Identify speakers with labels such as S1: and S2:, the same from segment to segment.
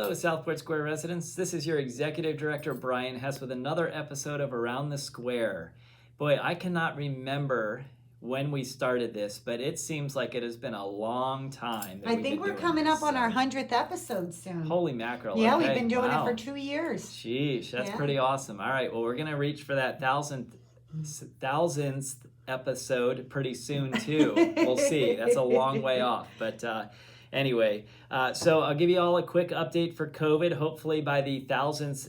S1: Hello, Southport Square residents. This is your Executive Director, Brian Hess, with another episode of Around the Square. Boy, I cannot remember when we started this, but it seems like it has been a long time.
S2: I think we're coming up on our 100th episode soon.
S1: Holy mackerel.
S2: Yeah,
S1: okay.
S2: We've been doing it for 2 years.
S1: Sheesh, that's
S2: Yeah.
S1: pretty awesome. All right, well, we're going to reach for that thousandth episode pretty soon, too. We'll see. That's a long way off, but... Anyway, so I'll give you all a quick update for COVID. Hopefully by the thousandth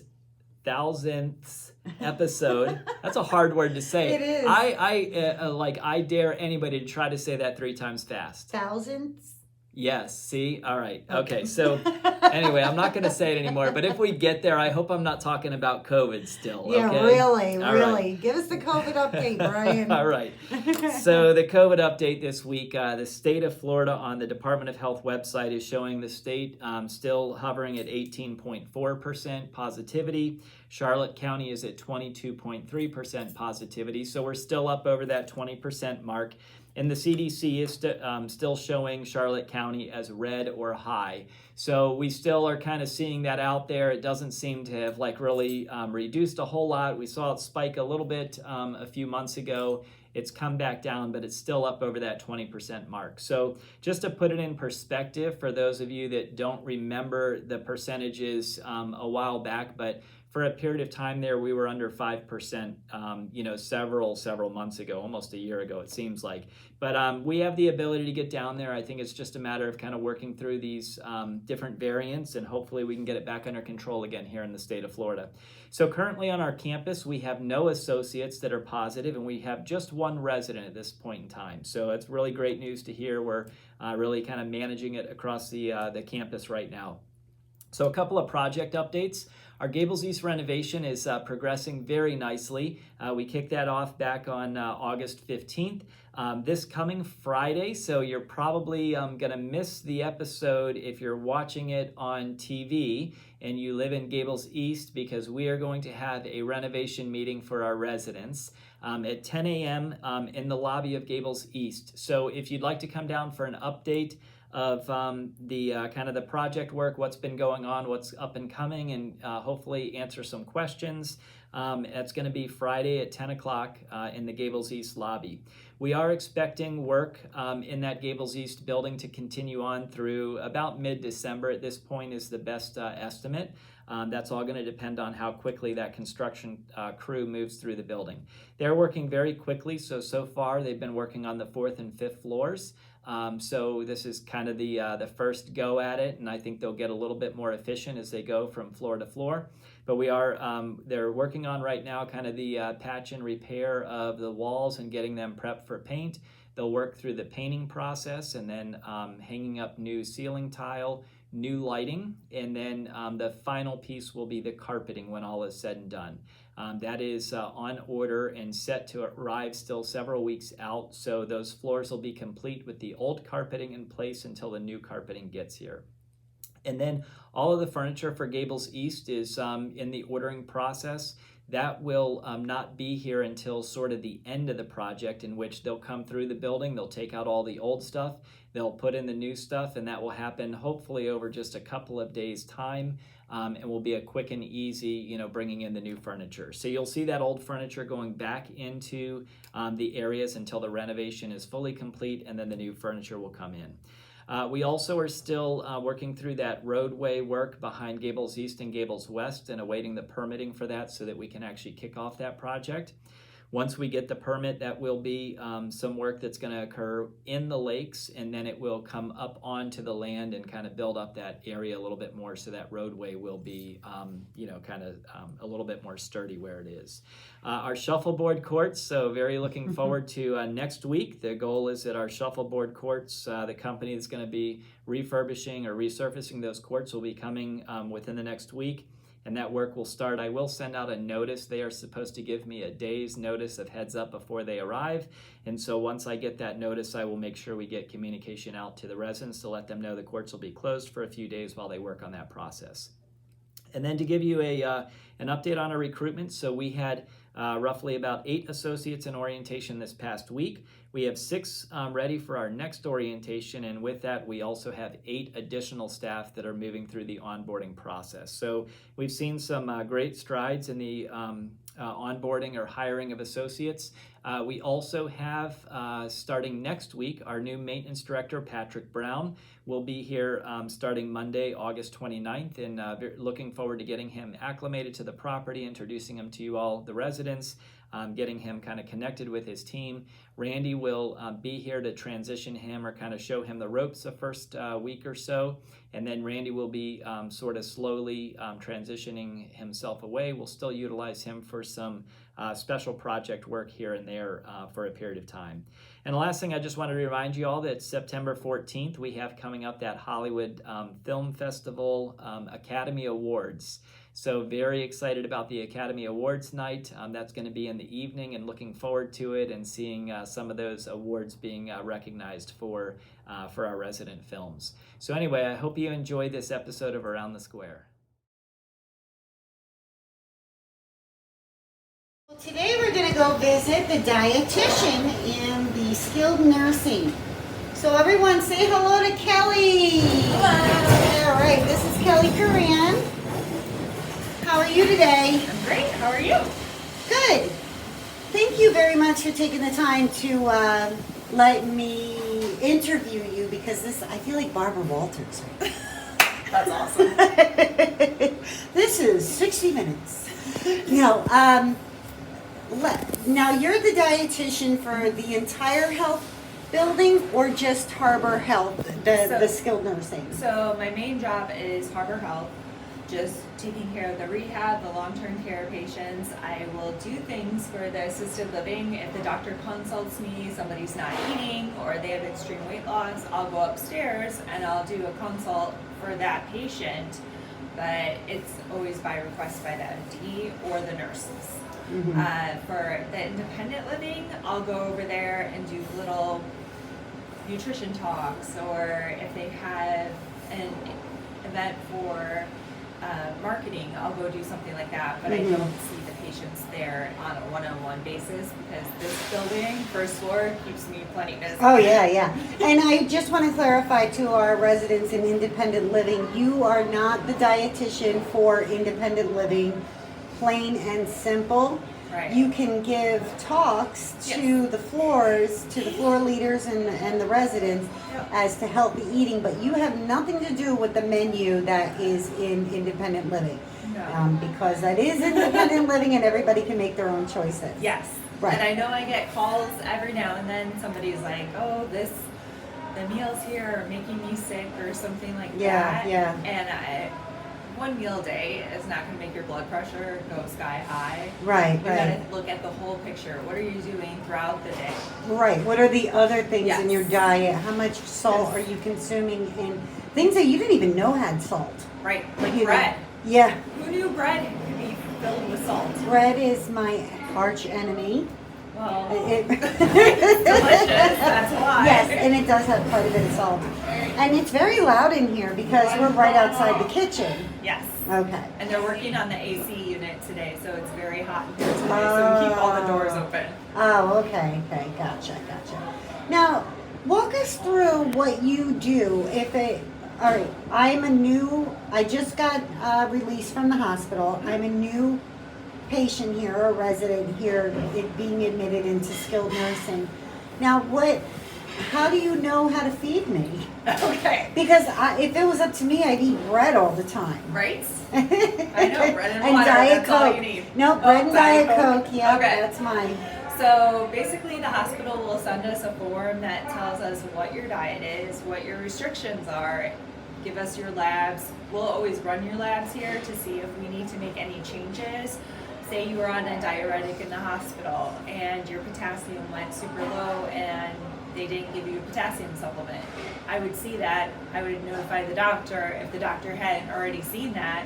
S1: episode. That's a hard word to say.
S2: It is.
S1: I dare anybody to try to say that 3 times fast.
S2: Thousands?
S1: Yes. See? All right. Okay. So anyway, I'm not going to say it anymore. But if we get there, I hope I'm not talking about COVID still.
S2: Yeah,
S1: okay?
S2: really.
S1: Right.
S2: Give us the COVID update, Brian.
S1: All right. So the COVID update this week, the state of Florida on the Department of Health website is showing the state still hovering at 18.4% positivity. Charlotte County is at 22.3% positivity. So we're still up over that 20% mark. And the CDC is still showing Charlotte County as red or high. So we still are kind of seeing that out there. It doesn't seem to have really reduced a whole lot. We saw it spike a little bit a few months ago. It's come back down, but it's still up over that 20% mark. So just to put it in perspective for those of you that don't remember the percentages a while back, but for a period of time there, we were under 5%, several months ago, almost a year ago, it seems like. But we have the ability to get down there. I think it's just a matter of kind of working through these different variants, and hopefully we can get it back under control again here in the state of Florida. So currently on our campus, we have no associates that are positive, and we have just one resident at this point in time. So it's really great news to hear. We're really kind of managing it across the campus right now. So a couple of project updates. Our Gables East renovation is progressing very nicely. We kicked that off back on August 15th. This coming Friday, so you're probably going to miss the episode if you're watching it on TV and you live in Gables East, because we are going to have a renovation meeting for our residents at 10 a.m. In the lobby of Gables East. So if you'd like to come down for an update of the kind of the project work, what's been going on, what's up and coming, and hopefully answer some questions. It's going to be Friday at 10 o'clock in the Gables East lobby. We are expecting work in that Gables East building to continue on through about mid-December. At this point is the best estimate. That's all going to depend on how quickly that construction crew moves through the building. They're working very quickly, so far they've been working on the 4th and 5th floors. So this is kind of the first go at it, and I think they'll get a little bit more efficient as they go from floor to floor. But they're working on right now kind of the patch and repair of the walls and getting them prepped for paint. They'll work through the painting process and then hanging up new ceiling tile, new lighting, and then the final piece will be the carpeting when all is said and done. That is on order and set to arrive still several weeks out, so those floors will be complete with the old carpeting in place until the new carpeting gets here. And then all of the furniture for Gables East is in the ordering process. That will not be here until sort of the end of the project, in which they'll come through the building, they'll take out all the old stuff, they'll put in the new stuff, and that will happen hopefully over just a couple of days' time, and will be a quick and easy, bringing in the new furniture. So you'll see that old furniture going back into the areas until the renovation is fully complete, and then the new furniture will come in. We also are still working through that roadway work behind Gables East and Gables West and awaiting the permitting for that so that we can actually kick off that project. Once we get the permit, that will be some work that's going to occur in the lakes, and then it will come up onto the land and kind of build up that area a little bit more, so that roadway will be, a little bit more sturdy where it is. Our shuffleboard courts, so very looking forward to next week. The goal is that our shuffleboard courts, the company that's going to be refurbishing or resurfacing those courts, will be coming within the next week. And that work will start. I will send out a notice. They are supposed to give me a day's notice of heads up before they arrive. And so once I get that notice, I will make sure we get communication out to the residents to let them know the courts will be closed for a few days while they work on that process. And then to give you an update on our recruitment, so we had roughly about 8 associates in orientation this past week. We have 6 ready for our next orientation, and with that, we also have 8 additional staff that are moving through the onboarding process. So we've seen some great strides in the onboarding or hiring of associates. We also have, starting next week, our new maintenance director, Patrick Brown, will be here starting Monday, August 29th, and looking forward to getting him acclimated to the property, introducing him to you all, the residents, getting him kind of connected with his team. Randy will be here to transition him or kind of show him the ropes the first week or so, and then Randy will be sort of slowly transitioning himself away. We'll still utilize him for some special project work here and there for a period of time. And the last thing I just wanted to remind you all that September 14th, we have coming up that Hollywood Film Festival Academy Awards. So very excited about the Academy Awards night. That's going to be in the evening, and looking forward to it and seeing some of those awards being recognized for our resident films. So anyway, I hope you enjoyed this episode of Around the Square.
S2: Today we're going to go visit the dietitian in the skilled nursing. So everyone say hello to Kellie. Hello. All right, this is Kellie Curran. How are you today?
S3: I'm great. How are you?
S2: Good. Thank you very much for taking the time to let me interview you, because I feel like Barbara Walters.
S3: That's awesome.
S2: This is 60 minutes. No, now you're the dietitian for the entire health building, or just Harbor Health, the skilled nursing?
S3: So my main job is Harbor Health, just taking care of the rehab, the long-term care patients. I will do things for the assisted living. If the doctor consults me, somebody's not eating, or they have extreme weight loss, I'll go upstairs and I'll do a consult for that patient. But it's always by request by the MD or the nurses. Mm-hmm. For the independent living, I'll go over there and do little nutrition talks, or if they have an event for marketing, I'll go do something like that. But
S2: Mm-hmm.
S3: I don't see the patients there on a one-on-one basis, because this building, first floor, keeps me plenty busy.
S2: Oh, yeah. And I just want to clarify to our residents in independent living, you are not the dietitian for independent living, plain and simple.
S3: Right.
S2: You can give talks to the floors, to the floor leaders and the residents as to healthy eating, but you have nothing to do with the menu that is in independent living.
S3: No.
S2: Because that is independent living and everybody can make their own choices.
S3: Yes.
S2: Right.
S3: And I know I get calls every now and then. Somebody's like, oh, the meals here are making me sick, or something like that.
S2: Yeah.
S3: And one meal a day is not going to make your blood pressure go sky high.
S2: Right.
S3: You got to look at the whole picture. What are you doing throughout the day?
S2: Right. What are the other things
S3: Yes.
S2: in your diet? How much salt are you consuming in things that you didn't even know had salt?
S3: Right. Like
S2: You know.
S3: bread.
S2: Yeah.
S3: Who knew bread could be filled with salt?
S2: Bread is my arch enemy.
S3: Well,
S2: It-
S3: it's delicious. That's why.
S2: Yes, and it does have quite a bit of salt. And it's very loud in here because we're right outside the kitchen.
S3: Yes.
S2: Okay.
S3: And they're working on the AC unit today, so it's very hot in here today. So we keep all the doors open.
S2: Oh, okay. Gotcha. Now, walk us through what you do all right, I just got released from the hospital. I'm a new patient here, a resident here, being admitted into skilled nursing. Now, how do you know how to feed me?
S3: Okay.
S2: Because if it was up to me, I'd eat bread all the time.
S3: Right? I know, bread and
S2: And
S3: water,
S2: Diet
S3: that's all
S2: Coke.
S3: you need.
S2: No, bread and Diet Coke. Yeah,
S3: Okay.
S2: that's mine.
S3: So basically the hospital will send us a form that tells us what your diet is, what your restrictions are, give us your labs. We'll always run your labs here to see if we need to make any changes. Say you were on a diuretic in the hospital and your potassium went super low and they didn't give you a potassium supplement. I would see that. I would notify the doctor if the doctor hadn't already seen that,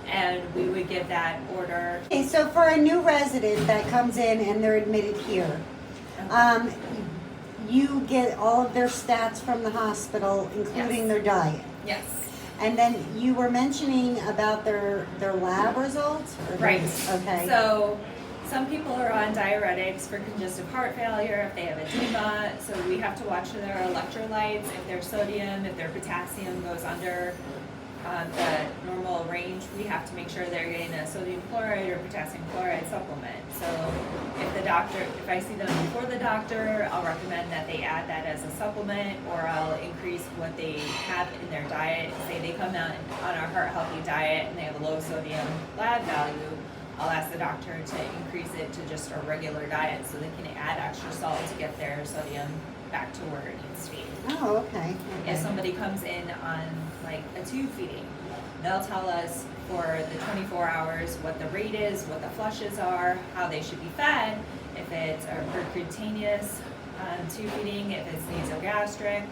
S3: and we would give that order.
S2: Okay, so for a new resident that comes in and they're admitted here, you get all of their stats from the hospital, including
S3: Yes.
S2: their diet.
S3: Yes.
S2: And then you were mentioning about their lab results?
S3: Right.
S2: Okay.
S3: So Some people are on diuretics for congestive heart failure, if they have edema, so we have to watch their electrolytes, if their sodium, if their potassium goes under the normal range. We have to make sure they're getting a sodium chloride or potassium chloride supplement. So if I see them before the doctor, I'll recommend that they add that as a supplement, or I'll increase what they have in their diet. Say they come out on a heart healthy diet and they have a low sodium lab value, I'll ask the doctor to increase it to just a regular diet so they can add extra salt to get their sodium back to where it needs to be.
S2: Oh, okay.
S3: If somebody comes in on like a tube feeding, they'll tell us for the 24 hours what the rate is, what the flushes are, how they should be fed, if it's a percutaneous tube feeding, if it's nasogastric.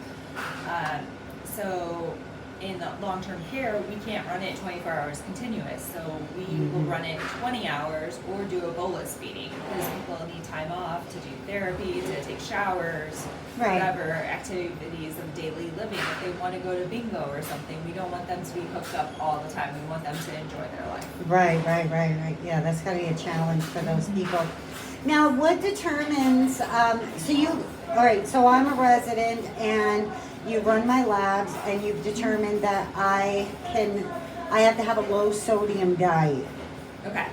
S3: So in the long-term care, we can't run it 24 hours continuous. So we will run it 20 hours or do a bolus feeding because people need time off to do therapy, to take showers, whatever activities of daily living. If they want to go to bingo or something, we don't want them to be hooked up all the time. We want them to enjoy their life.
S2: Right. Yeah, that's got to be a challenge for those people. Now, what determines, so I'm a resident and you run my labs and you've determined that I have to have a low sodium diet.
S3: Okay.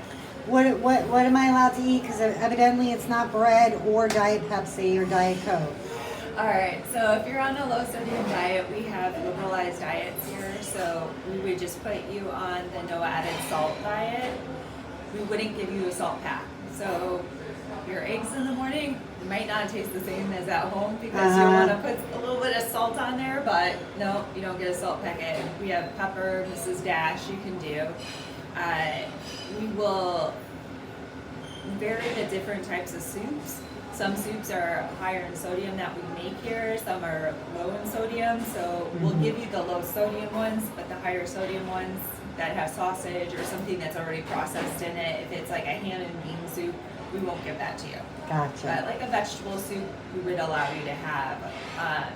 S2: What am I allowed to eat? Because evidently it's not bread or Diet Pepsi or Diet Coke.
S3: All right, so if you're on a low sodium diet, we have liberalized diets here. So we would just put you on the no added salt diet. We wouldn't give you a salt pack. So your eggs in the morning might not taste the same as at home because you want to put a little bit of salt on there, but no, you don't get a salt packet. We have pepper, Mrs. Dash, you can do. We will vary the different types of soups. Some soups are higher in sodium that we make here, some are low in sodium, so we'll give you the low sodium ones, but the higher sodium ones that have sausage or something that's already processed in it, if it's like a ham and bean soup, we won't give that to you.
S2: Gotcha.
S3: But like a vegetable soup, we would allow you to have a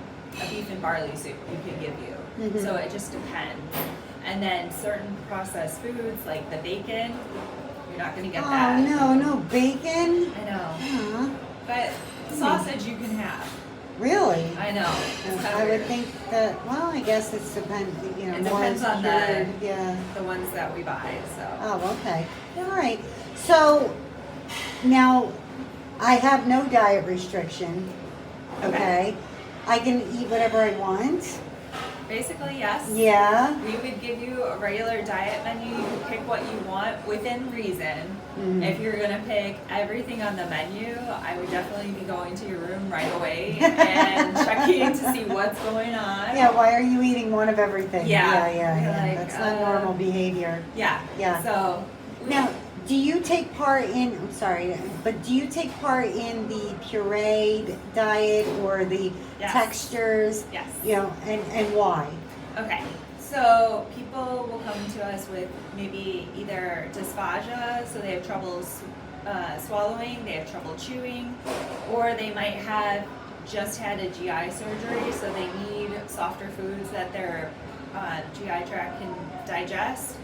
S3: beef and barley soup we can give you. So it just depends. And then certain processed foods like the bacon, you're not going to get that.
S2: Oh, no bacon?
S3: I know.
S2: Uh-huh.
S3: But sausage you can have.
S2: Really?
S3: I know. It's
S2: I would think that, well, I guess it depends,
S3: It
S2: more
S3: depends on
S2: cured,
S3: the ones that we buy. So.
S2: Oh, okay. All right. So now I have no diet restriction. Okay. I can eat whatever I want.
S3: Basically, yes.
S2: Yeah.
S3: We would give you a regular diet menu. You can pick what you want within reason. If you're going to pick everything on the menu, I would definitely be going to your room right away and checking to see what's going on.
S2: Yeah, why are you eating one of everything?
S3: Yeah.
S2: Like, that's not normal behavior.
S3: Yeah. So
S2: now, do you take part in, do you take part in the pureed diet or the textures?
S3: Yes.
S2: And why?
S3: Okay. So people will come to us with maybe either dysphagia, so they have trouble swallowing, they have trouble chewing, or they might have just had a GI surgery, so they need softer foods that their GI tract can digest.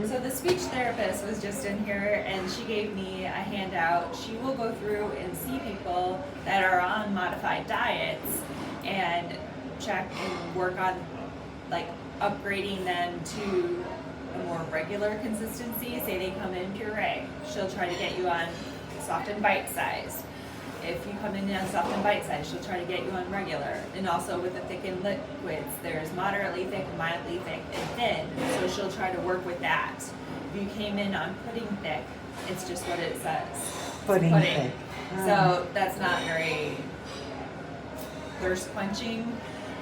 S3: So the speech therapist was just in here and she gave me a handout. She will go through and see people that are on modified diets and check and work on like upgrading them to a more regular consistency. Say they come in puree, she'll try to get you on soft and bite size. If you come in on soft and bite size, she'll try to get you on regular. And also with the thickened liquids, there's moderately thick, mildly thick, and thin. So she'll try to work with that. If you came in on pudding thick, it's just what it says.
S2: Pudding thick.
S3: So that's not very thirst quenching.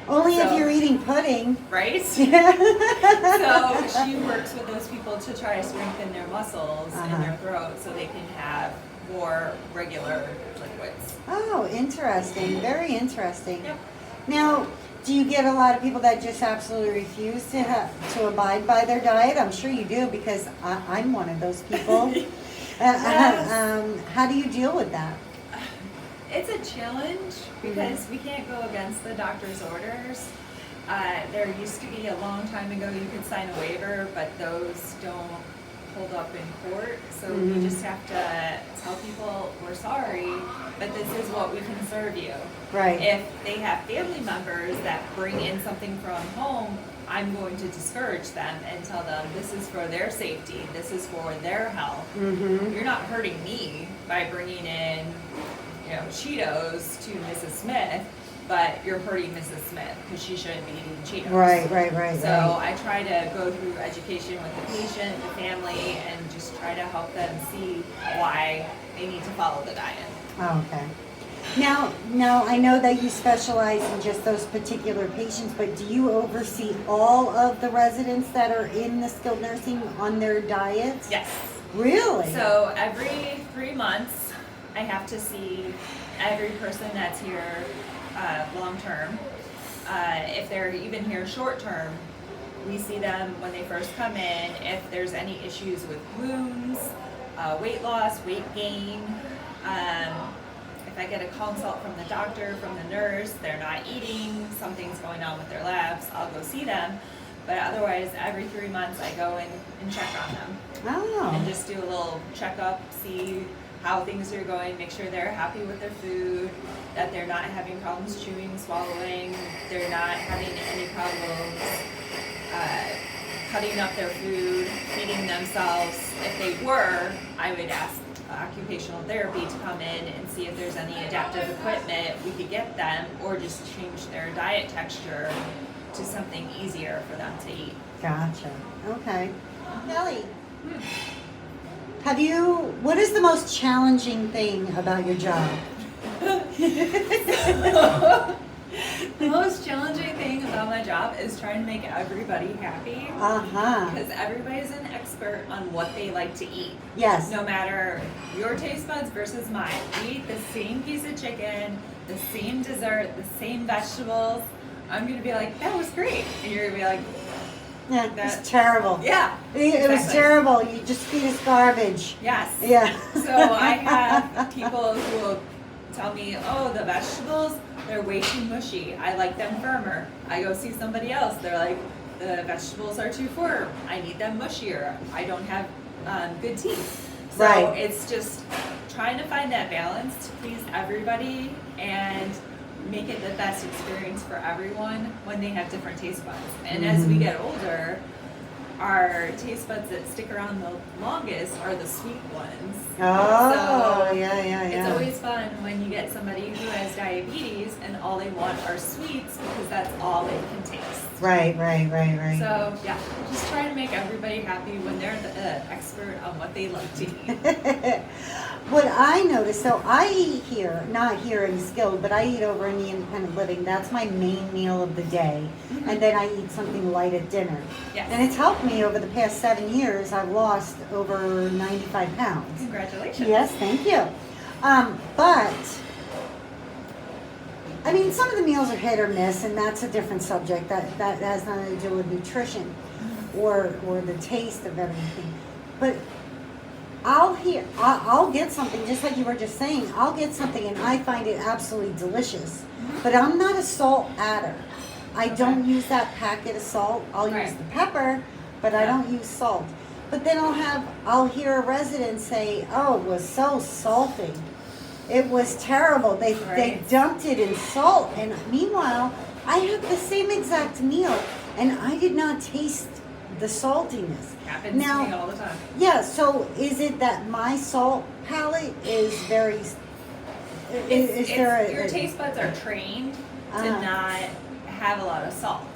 S2: Only if you're eating pudding.
S3: Right? So she works with those people to try to strengthen their muscles in their throat so they can have more regular liquids.
S2: Oh, interesting. Very interesting.
S3: Yep.
S2: Now, do you get a lot of people that just absolutely refuse to abide by their diet? I'm sure you do because I'm one of those people. How do you deal with that?
S3: It's a challenge because we can't go against the doctor's orders. There used to be a long time ago you could sign a waiver, but those don't hold up in court. So we just have to tell people we're sorry, but this is what we can serve you.
S2: Right.
S3: If they have family members that bring in something from home, I'm going to discourage them and tell them this is for their safety, this is for their health. You're not hurting me by bringing in, Cheetos to Mrs. Smith, but you're hurting Mrs. Smith because she shouldn't be eating Cheetos.
S2: Right.
S3: So I try to go through education with the patient, the family, and just try to help them see why they need to follow the diet.
S2: Oh, okay. Now, I know that you specialize in just those particular patients, but do you oversee all of the residents that are in the skilled nursing on their diets?
S3: Yes.
S2: Really?
S3: So every 3 months, I have to see every person that's here long term. If they're even here short term, we see them when they first come in. If there's any issues with wounds, weight loss, weight gain, if I get a consult from the doctor, from the nurse, they're not eating, something's going on with their labs, I'll go see them. But otherwise, every 3 months, I go in and check on them.
S2: Oh.
S3: And just do a little checkup, see how things are going, make sure they're happy with their food, that they're not having problems chewing, swallowing, they're not having any problems cutting up their food, feeding themselves. If they were, I would ask occupational therapy to come in and see if there's any adaptive equipment we could get them, or just change their diet texture to something easier for them to eat.
S2: Gotcha. Okay. Kellie, what is the most challenging thing about your job?
S3: The most challenging thing about my job is trying to make everybody happy. Because everybody's an expert on what they like to eat.
S2: Yes.
S3: No matter your taste buds versus mine. We eat the same piece of chicken, the same dessert, the same vegetables. I'm going to be like, that was great. And you're going to be like,
S2: Yeah, it was terrible.
S3: yeah.
S2: It was terrible. You just feed us garbage.
S3: Yes.
S2: Yeah.
S3: So I have people who will tell me, oh, the vegetables, they're way too mushy. I like them firmer. I go see somebody else. They're like, the vegetables are too firm. I need them mushier. I don't have good teeth. So
S2: Right.
S3: it's just trying to find that balance to please everybody and make it the best experience for everyone when they have different taste buds. And as we get older, our taste buds that stick around the longest are the sweet ones.
S2: Oh,
S3: So
S2: yeah.
S3: it's always fun when you get somebody who has diabetes and all they want are sweets because that's all they can taste.
S2: Right.
S3: So yeah, just try to make everybody happy when they're the expert on what they like to eat.
S2: What I noticed, so I eat here, not here in Skilled, but I eat over in the independent living. That's my main meal of the day. And then I eat something light at dinner.
S3: Yes.
S2: And it's helped me over the past 7 years. I've lost over 95 pounds.
S3: Congratulations.
S2: Yes, thank you. But, I mean, some of the meals are hit or miss, and that's a different subject. That has nothing to do with nutrition or the taste of everything. But I'll get something, just like you were just saying, I'll get something and I find it absolutely delicious. But I'm not a salt adder. I don't use that packet of salt. I'll use the pepper, but I don't use salt. But then I'll hear a resident say, oh, it was so salty. It was terrible. They dumped it in salt. And meanwhile, I had the same exact meal and I did not taste the saltiness.
S3: Happens to me all the time.
S2: Yeah, so is it that my salt palate is very...
S3: Your taste buds are trained to not have a lot of salt.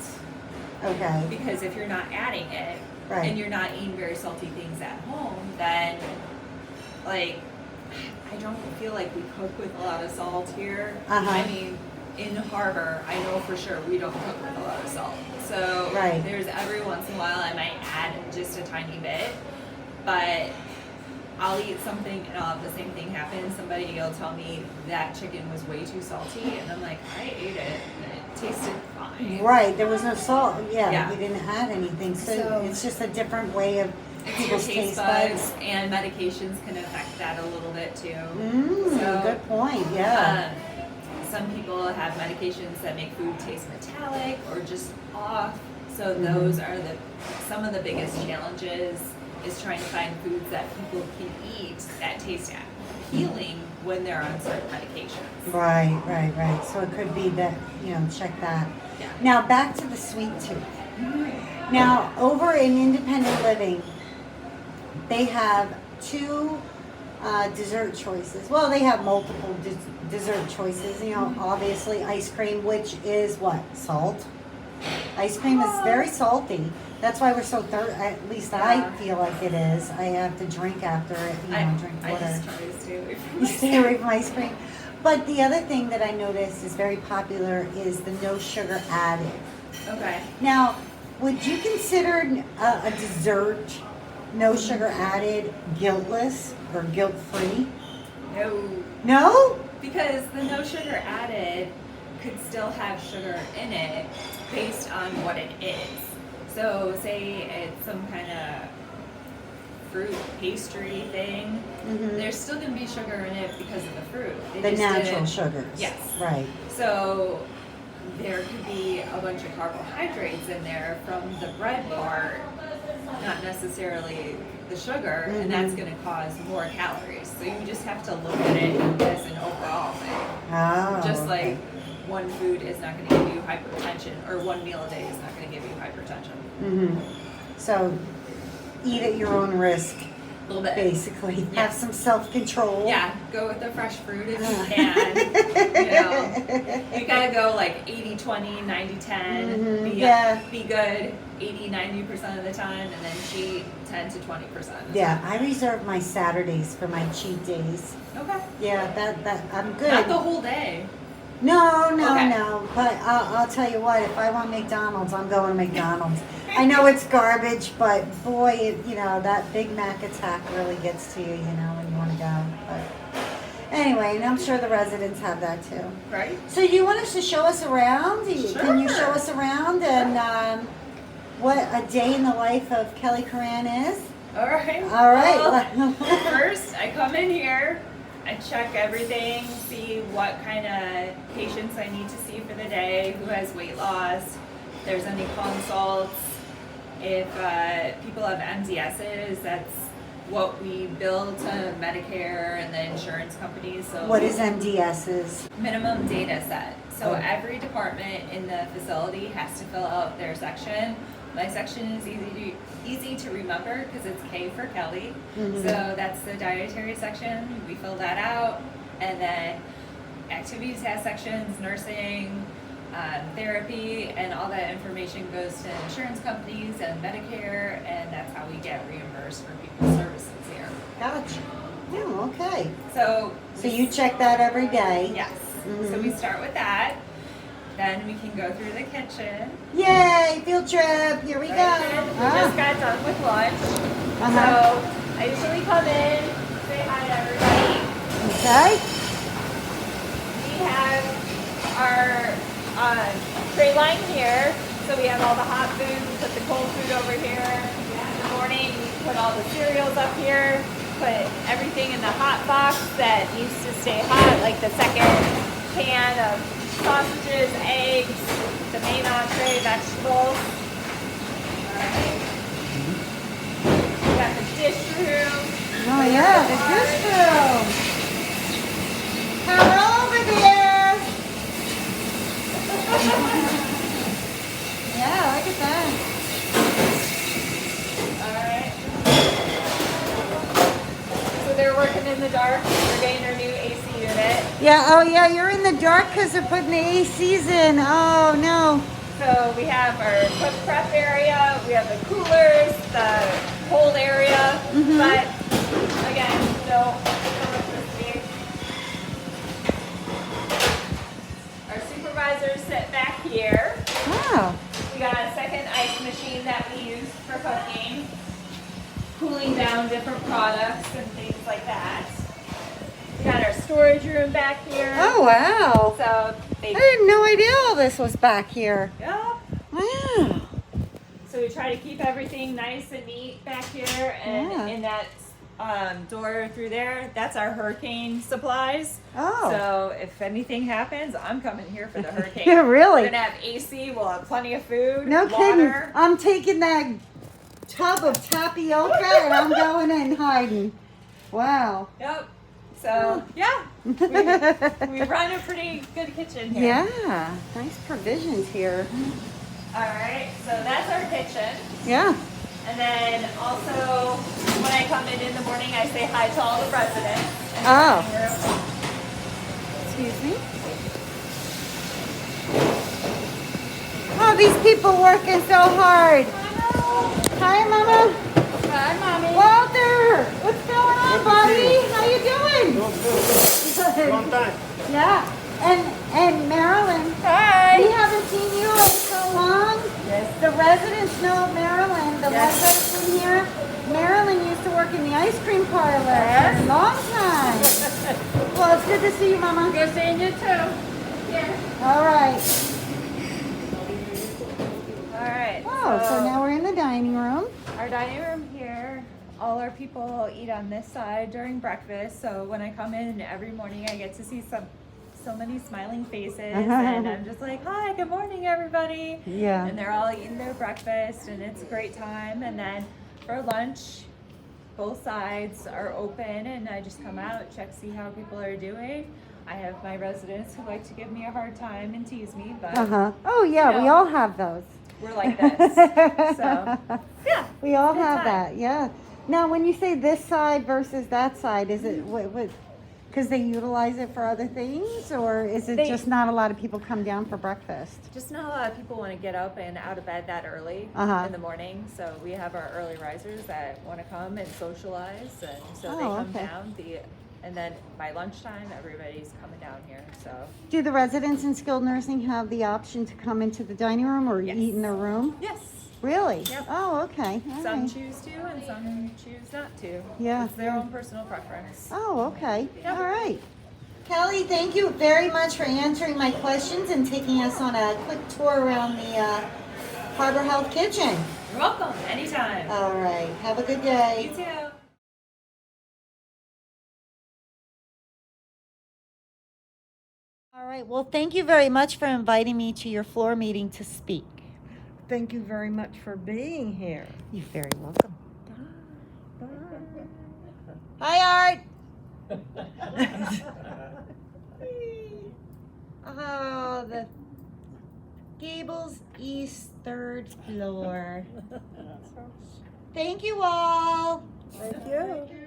S2: Okay.
S3: Because if you're not adding it,
S2: Right.
S3: and you're not eating very salty things at home, then, like, I don't feel like we cook with a lot of salt here. I mean, in Harbor, I know for sure we don't cook with a lot of salt. So there's every once in a while I might add just a tiny bit, but I'll eat something and I'll have the same thing happen. Somebody will tell me that chicken was way too salty, and I'm like, I ate it and it tasted fine.
S2: Right, there was no salt. Yeah. We didn't add anything. So it's just a different way of people's taste buds.
S3: And medications can affect that a little bit too.
S2: Good point, yeah.
S3: Some people have medications that make food taste metallic or just off. So those are some of the biggest challenges is trying to find foods that people can eat that taste appealing when they're on certain medications.
S2: Right. So it could be that, check that.
S3: Yeah.
S2: Now back to the sweet tooth. Now over in independent living, they have 2 dessert choices. Well, they have multiple dessert choices. Obviously ice cream, which is what? Salt. Ice cream is very salty. That's why we're so at least I feel like it is. I have to drink after it, drink water.
S3: I just try to stay away from
S2: You stay away from ice cream. But the other thing that I noticed is very popular is the no sugar added.
S3: Okay.
S2: Now, would you consider a dessert no sugar added guiltless or guilt free?
S3: No.
S2: No?
S3: Because the no sugar added could still have sugar in it based on what it is. So say it's some kind of fruit pastry thing, there's still going to be sugar in it because of the fruit.
S2: The natural sugars.
S3: Yes.
S2: Right.
S3: So there could be a bunch of carbohydrates in there from the bread part, not necessarily the sugar, and that's going to cause more calories. So you just have to look at it as an overall thing.
S2: Oh,
S3: Just
S2: okay.
S3: like one food is not going to give you hypertension, or one meal a day is not going to give you hypertension.
S2: So eat at your own risk,
S3: A little bit.
S2: basically.
S3: Yeah.
S2: Have some self-control.
S3: Yeah, go with the fresh fruit if you can. You gotta go like 80-20, 90-10. Be good 80-90% of the time, and then cheat 10 to 20% of the time.
S2: Yeah, I reserve my Saturdays for my cheat days.
S3: Okay.
S2: Yeah, that I'm good.
S3: Not the whole day.
S2: No.
S3: Okay.
S2: But I'll tell you what, if I want McDonald's, I'm going to McDonald's. I know it's garbage, but boy, that Big Mac attack really gets to you, when you want to go. But anyway, and I'm sure the residents have that too.
S3: Right?
S2: So you want us to show us around? Can you
S3: Sure.
S2: show us around and what a day in the life of Kellie Curran is?
S3: All right.
S2: All right.
S3: Well, first, I come in here. I check everything, see what kind of patients I need to see for the day, who has weight loss, if there's any consults, if people have MDSs, that's what we bill to Medicare and the insurance companies. So
S2: What is MDS's?
S3: minimum data set. So
S2: Oh.
S3: every department in the facility has to fill out their section. My section is easy to remember because it's K for Kellie. So that's the dietary section. We fill that out, and then activities has sections, nursing, therapy, and all that information goes to insurance companies and Medicare, and that's how we get reimbursed for people's services here.
S2: Gotcha. Oh, okay.
S3: So
S2: you check that every day?
S3: yes. So we start with that. Then we can go through the kitchen.
S2: Yay, field trip. Here we go.
S3: We just got done with lunch. So I usually come in, say hi to everybody.
S2: Okay.
S3: We have our tray line here. So we have all the hot food. We put the cold food over here. In the morning, we put all the cereals up here. Put everything in the hot box that needs to stay hot, like the second pan of sausages, eggs, the main entree, vegetables. Alright. We got the dish room.
S2: Oh yeah, the dish room. Come over there. Yeah, look at that.
S3: Alright. So they're working in the dark. We're getting our new AC unit.
S2: Yeah, oh yeah, you're in the dark because they're putting the ACs in. Oh no.
S3: So we have our cook prep area, we have the coolers, the cold area, but again, no electricity. Our supervisors sit back here.
S2: Wow.
S3: We got a second ice machine that we use for cooking, cooling down different products and things like that. We got our storage room back here.
S2: Oh wow.
S3: So they
S2: I had no idea all this was back here.
S3: yeah.
S2: Wow.
S3: So we try to keep everything nice and neat back here, and
S2: Yeah.
S3: in that door through there, that's our hurricane supplies.
S2: Oh.
S3: So if anything happens, I'm coming here for the hurricane.
S2: Yeah, really?
S3: We're gonna have AC. We'll have plenty of food.
S2: No
S3: water.
S2: kidding. I'm taking that tub of tapioca and I'm going in hiding. Wow.
S3: Yep. So, yeah, we run a pretty good kitchen here.
S2: Yeah, nice provisions here.
S3: All right, so that's our kitchen.
S2: Yeah.
S3: And then also, when I come in the morning, I say hi to all the residents.
S2: Oh. Excuse me. Oh, these people working so hard. Hi, Mama.
S3: Hi, Mommy.
S2: Walter, what's going on, buddy? How you doing? Good.
S4: Long time.
S2: Yeah. And Marilyn.
S3: Hi.
S2: We haven't seen you in so long.
S3: Yes.
S2: The residents know Marilyn. The
S3: Yes.
S2: residents in here. Marilyn used to work in the ice cream parlor
S3: Yes.
S2: for a long time. Well, it's good to see you, Mama.
S3: Good seeing you too. Yeah.
S2: All right.
S3: All right.
S2: Oh, so now we're in the dining room.
S3: Our dining room here, all our people eat on this side during breakfast. So when I come in every morning, I get to see so many smiling faces, and I'm just like, hi, good morning, everybody.
S2: Yeah.
S3: And they're all eating their breakfast, and it's a great time. And then for lunch, both sides are open, and I just come out, check, see how people are doing. I have my residents who like to give me a hard time and tease me, but
S2: Oh, yeah,
S3: You
S2: we
S3: know.
S2: all have those.
S3: we're like this. So, yeah.
S2: We all
S3: Good
S2: have
S3: time.
S2: that, yeah. Now, when you say this side versus that side, is it what? Because they utilize it for other things, or is it just not a lot of people come down for breakfast?
S3: Just not a lot of people want to get up and out of bed that early in the morning. So we have our early risers that want to come and socialize, and so they come
S2: okay.
S3: down. And then by lunchtime, everybody's coming down here. So
S2: Do the residents in skilled nursing have the option to come into the dining room or
S3: Yes.
S2: eat in their room?
S3: yes,
S2: Really?
S3: Yep.
S2: Oh, okay. All
S3: some
S2: right.
S3: choose to and some choose not to.
S2: Yeah.
S3: It's their own personal preference.
S2: Oh, okay.
S3: Yep.
S2: All right. Kelly, thank you very much for answering my questions and taking us on a quick tour around the Harbor Health Kitchen.
S3: You're welcome. Anytime.
S2: All right. Have a good day.
S3: You too.
S2: All right. Well, thank you very much for inviting me to your floor meeting to speak.
S5: Thank you very much for being here.
S2: You're very welcome. Hi, Art. Oh, the Gables East 3rd floor. Thank you all.
S5: Thank you.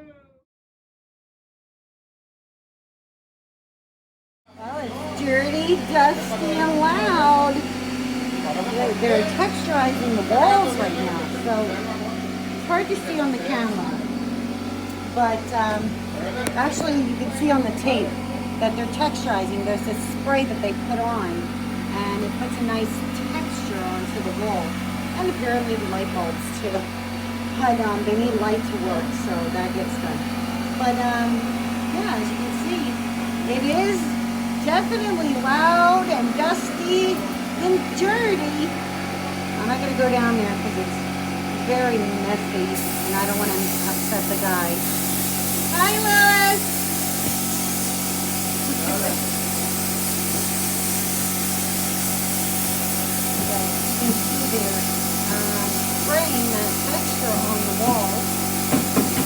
S2: Well, it's dirty, dusty, and loud. They're texturizing the walls right now, so it's hard to see on the camera. But actually, you can see on the tape that they're texturizing. There's this spray that they put on, and it puts a nice texture onto the wall. And apparently the light bulbs too. But they need light to work, so that gets done. But yeah, as you can see, it is definitely loud and dusty and dirty. I'm not gonna go down there because it's very messy, and I don't want to upset the guy. Hi, Lois. So you can see they're spraying that texture on the wall.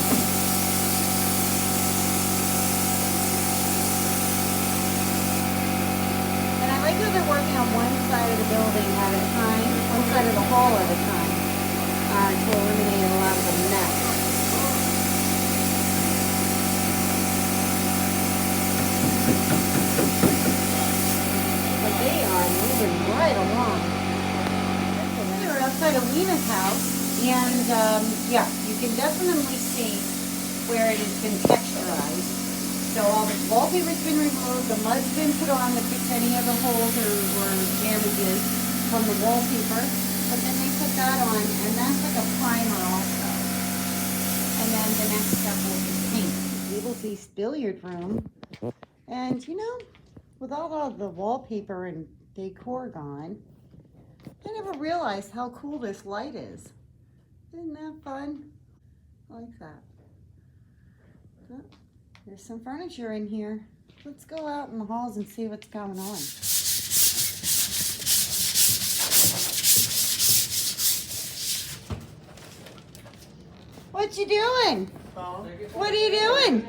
S2: And I like how they're working on one side of the building at a time, one side of the hall at a time, to eliminate a lot of the mess. But they are moving right along. We're outside of Lena's house, and yeah, you can definitely see where it has been texturized. So all the wallpaper's been removed, the mud's been put on to fix any of the holes or damages from the wallpaper. But then they put that on, and that's like a primer also. And then the next step will be paint. Gables East billiard room. And you know, with all of the wallpaper and decor gone, I never realized how cool this light is. Isn't that fun? I like that. Oh, there's some furniture in here. Let's go out in the halls and see what's going on. what you doing? What are you doing?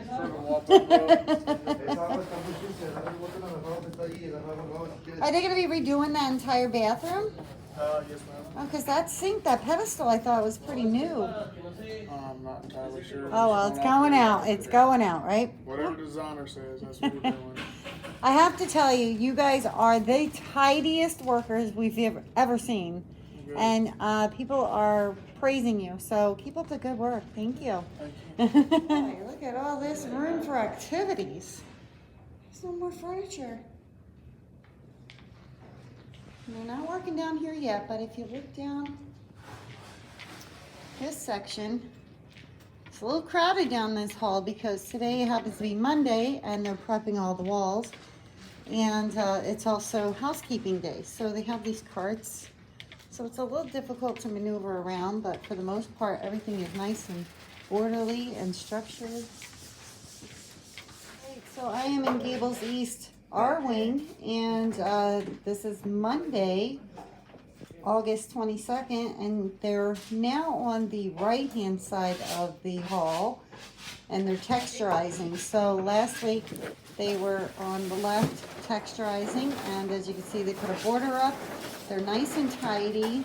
S2: Are they gonna be redoing that entire bathroom?
S4: Yes, ma'am.
S2: Oh, because that sink, that pedestal, I thought was pretty new.
S4: I'm not entirely sure.
S2: Oh, well, it's going out. It's going out, right?
S4: Whatever the designer says, that's what we're doing.
S2: I have to tell you, you guys are the tidiest workers we've ever seen.
S4: Good.
S2: And people are praising you. So keep up the good work. Thank you.
S4: Thank you.
S2: Hey, look at all this room for activities. There's no more furniture. They're not working down here yet, but if you look down this section, it's a little crowded down this hall because today happens to be Monday and they're prepping all the walls. And it's also housekeeping day. So they have these carts. So it's a little difficult to maneuver around, but for the most part, everything is nice and orderly and structured. Right, so I am in Gables East, our wing, and this is Monday, August 22nd, and they're now on the right-hand side of the hall, and they're texturizing. So last week they were on the left texturizing, and as you can see, they put a border up. They're nice and tidy.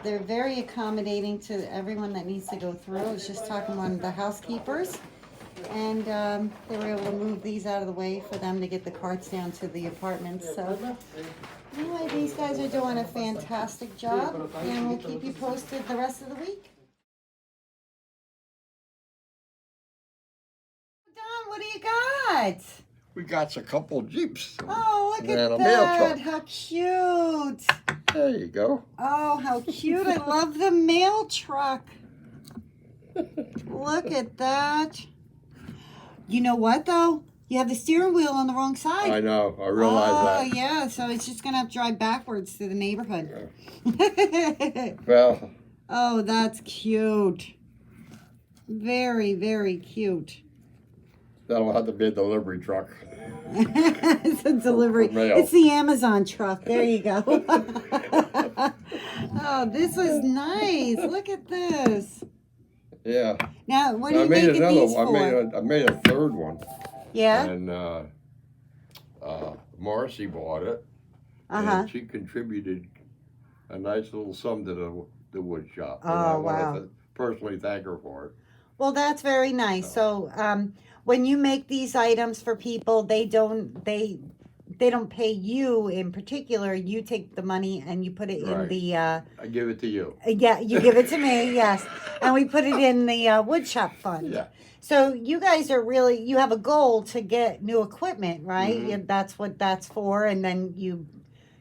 S2: They're very accommodating to everyone that needs to go through. I was just talking to one of the housekeepers, and they were able to move these out of the way for them to get the carts down to the apartments. So anyway, these guys are doing a fantastic job, and we'll keep you posted the rest of the week. Don, what do you got?
S6: We got a couple Jeeps.
S2: Oh, look
S6: And
S2: at
S6: a mail
S2: that.
S6: truck.
S2: How cute.
S6: There you go.
S2: Oh, how cute. I love the mail truck. Look at that. You know what, though? You have the steering wheel on the wrong side.
S6: I know. I realize
S2: Oh,
S6: that.
S2: yeah. So it's just going to have to drive backwards through the neighborhood.
S6: Well,
S2: Oh, that's cute. Very, very cute.
S6: that'll have to be a delivery truck.
S2: It's a delivery.
S6: For mail.
S2: It's the Amazon truck. There you go. Oh, this is nice. Look at this.
S6: Yeah.
S2: Now, what are
S6: I
S2: you
S6: made
S2: making
S6: another
S2: these
S6: one.
S2: for?
S6: I made a third one.
S2: Yeah?
S6: And Marcy bought it.
S2: Uh-huh.
S6: And she contributed a nice little sum to the wood shop. And
S2: Oh,
S6: I
S2: wow.
S6: wanted to personally thank her for it.
S2: Well, that's very nice. So, when you make these items for people, they don't pay you in particular. You take the money and you put it in
S6: Right.
S2: the
S6: I give it to you.
S2: yeah, you give it to me, yes, and we put it in the wood shop fund.
S6: Yeah.
S2: So you guys are really, you have a goal to get new equipment, right?
S6: Mhm.
S2: Yeah, that's what that's for, and then you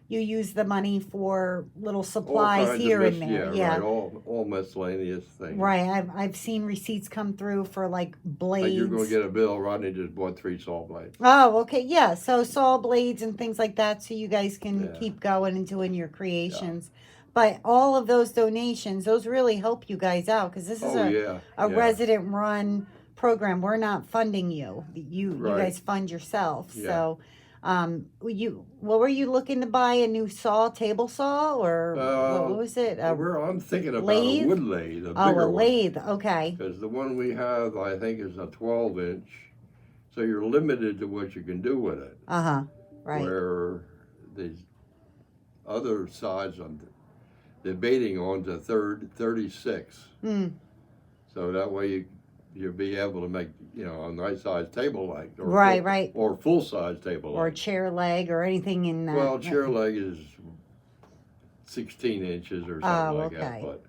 S2: use the money for little
S6: All
S2: supplies
S6: kinds
S2: here
S6: of
S2: and there. Yeah.
S6: Right. All miscellaneous things.
S2: Right, I've seen receipts come through for like blades.
S6: Like you're going to get a bill, Rodney just bought 3 saw blades.
S2: Oh, okay, yeah. So saw blades and things like that, so you guys can
S6: Yeah.
S2: keep going and doing your creations. But all of those donations, those really help you guys out because this is
S6: Oh,
S2: a
S6: yeah. yeah.
S2: resident-run program. We're not funding you. You
S6: Right.
S2: guys fund yourself.
S6: Yeah.
S2: So, what were you looking to buy? A new saw, table saw, or what was it?
S6: I'm thinking about
S2: lathe?
S6: a wood lathe, a
S2: Oh,
S6: bigger
S2: a lathe. Okay.
S6: Because the one we have, I think, is a 12-inch. So you're limited to what you can do with it.
S2: Uh huh. Right.
S6: Where the other sides I'm debating on to 36.
S2: Hmm.
S6: So that way you'll be able to make, a nice sized table leg. Or
S2: Right, right.
S6: Or full size table
S2: Or
S6: leg.
S2: chair leg or anything in that.
S6: Well, chair leg is 16 inches or something
S2: Oh,
S6: like
S2: okay.
S6: that.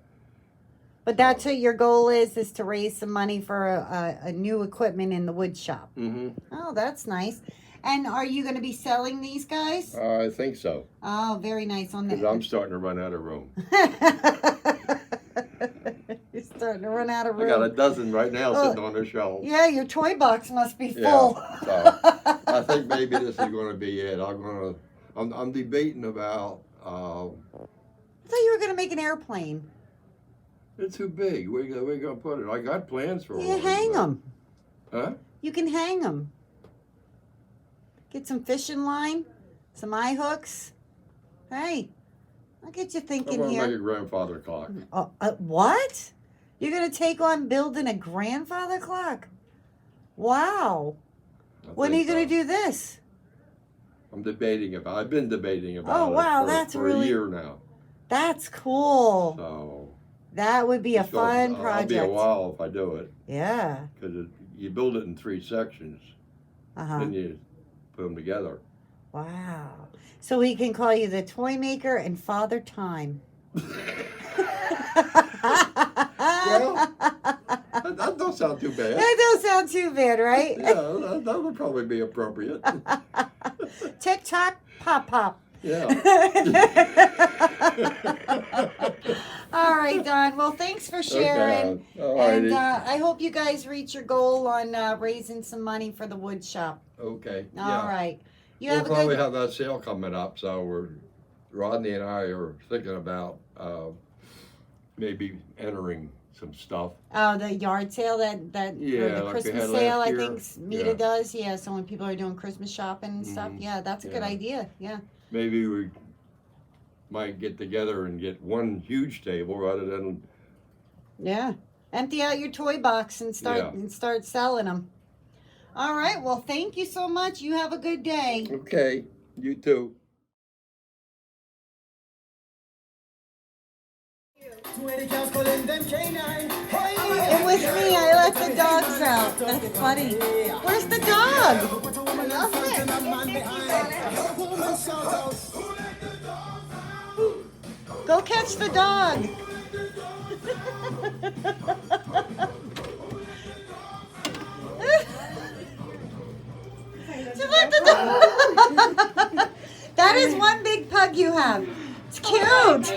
S2: But that's what your goal is to raise some money for a new equipment in the wood shop.
S6: Mm-hmm.
S2: Oh, that's nice. And are you going to be selling these guys?
S6: I think so.
S2: Oh, very nice on
S6: Because
S2: the.
S6: I'm starting to run out of room.
S2: You're starting to run out of
S6: I got a
S2: room.
S6: dozen right now
S2: Oh,
S6: sitting on the shelf.
S2: Yeah, your toy box must be
S6: Yeah,
S2: full.
S6: so I think maybe this is going to be it. I'm debating about.
S2: I thought you were going to make an airplane.
S6: It's too big. Where we gonna put it? I got plans for
S2: You
S6: one.
S2: hang
S6: but-
S2: them.
S6: Huh?
S2: You can hang them. Get some fishing line, some eye hooks. Hey, I'll get you
S6: I
S2: thinking
S6: want to make
S2: here.
S6: a grandfather clock.
S2: Oh, what? You're going to take on building a grandfather clock? Wow. When are you going to do this?
S6: I've been debating about
S2: Oh, wow,
S6: it
S2: that's
S6: for
S2: really-
S6: a year now.
S2: That's cool.
S6: So
S2: That would be a
S6: it's
S2: fun
S6: I'll
S2: project.
S6: be a while if I do it,
S2: Yeah.
S6: because you build it in 3 sections,
S2: Uh-huh.
S6: then you put them together.
S2: Wow. So we can call you the toy maker and Father Time.
S6: Well, that don't sound too bad.
S2: That don't sound too bad, right?
S6: Yeah, that would probably be appropriate.
S2: Tick tock, pop pop.
S6: Yeah.
S2: All right, Don. Well, thanks for sharing.
S6: Okay. All
S2: And
S6: righty.
S2: I hope you guys reach your goal on raising some money for the wood shop.
S6: Okay.
S2: All right. You
S6: We'll
S2: have a
S6: probably
S2: good.
S6: have that sale coming up, so Rodney and I are thinking about maybe entering some stuff.
S2: Oh, the yard sale that
S6: Yeah,
S2: or the
S6: like we
S2: Christmas
S6: had last
S2: sale. I
S6: year.
S2: think Mita
S6: Yeah.
S2: does. Yeah. So when people are doing Christmas shopping and stuff,
S6: Mhm.
S2: yeah, that's a good
S6: Yeah.
S2: idea. Yeah.
S6: Maybe we might get together and get one huge table rather than.
S2: Yeah. Empty out your toy box and start selling them. All right. Well, thank you so much. You have a good day.
S6: Okay, you too.
S2: It was me. I let the dogs out. That's funny. Where's the dog? Go catch the dog. Just let the dog. That is one big pug you have. It's cute.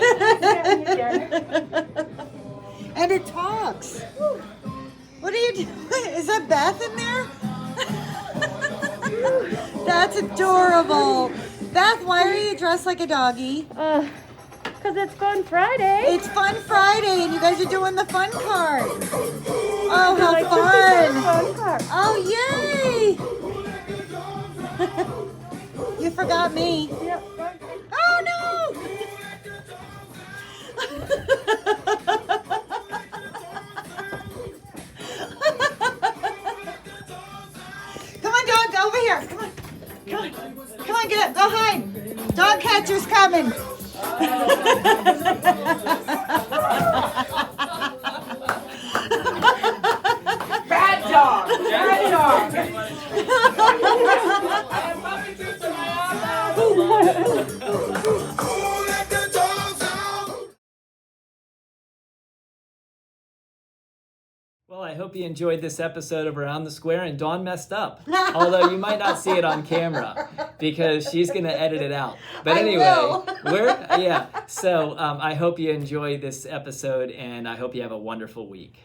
S2: And it talks. What are you doing? Is that Beth in there? That's adorable. Beth, why are you dressed like a doggy?
S7: Because it's Fun Friday.
S2: It's Fun Friday and you guys are doing the fun part. Oh, how
S7: Like,
S2: fun.
S7: fun car.
S2: Oh, yay. You forgot me.
S7: Yep.
S2: Oh, no. Come on, dog, over here. Come on. Come on. Come on, get up. Go hide. Dog catcher's coming.
S8: Bad dog! Bad dog!
S1: Well, I hope you enjoyed this episode of Around the Square, and Dawn messed up. Although you might not see it on camera because she's going to edit it out. But
S2: I
S1: anyway,
S2: will.
S1: So I hope you enjoyed this episode, and I hope you have a wonderful week.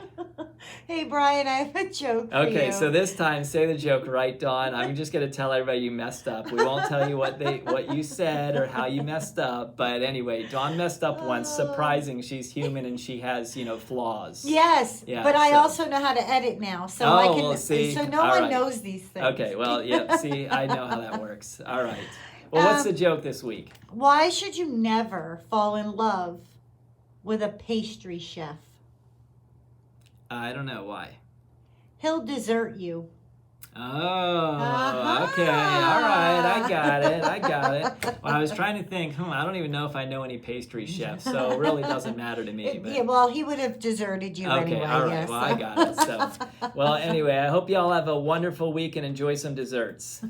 S2: Hey, Brian, I have a joke for you.
S1: Okay, so this time, say the joke, right, Dawn? I'm just going to tell everybody you messed up. We won't tell you what you said or how you messed up. But anyway, Dawn messed up once. Surprising, she's human and she has, flaws.
S2: Yes,
S1: Yeah,
S2: but I
S1: so-
S2: also know how to edit now, so I
S1: Oh,
S2: can.
S1: well, see?
S2: So no
S1: All
S2: one
S1: right.
S2: knows these things.
S1: Okay, well, yeah, see, I know how that works. All right. Well, what's the joke this week?
S2: Why should you never fall in love with a pastry chef?
S1: I don't know why.
S2: He'll desert you.
S1: Oh, okay. All right. I got it. Well, I was trying to think, I don't even know if I know any pastry chefs, so it really doesn't matter to me. But...
S2: Yeah, well, he would have deserted you
S1: Okay,
S2: anyway.
S1: all right.
S2: Yes.
S1: Well, I got it. So, well, anyway, I hope you all have a wonderful week and enjoy some desserts.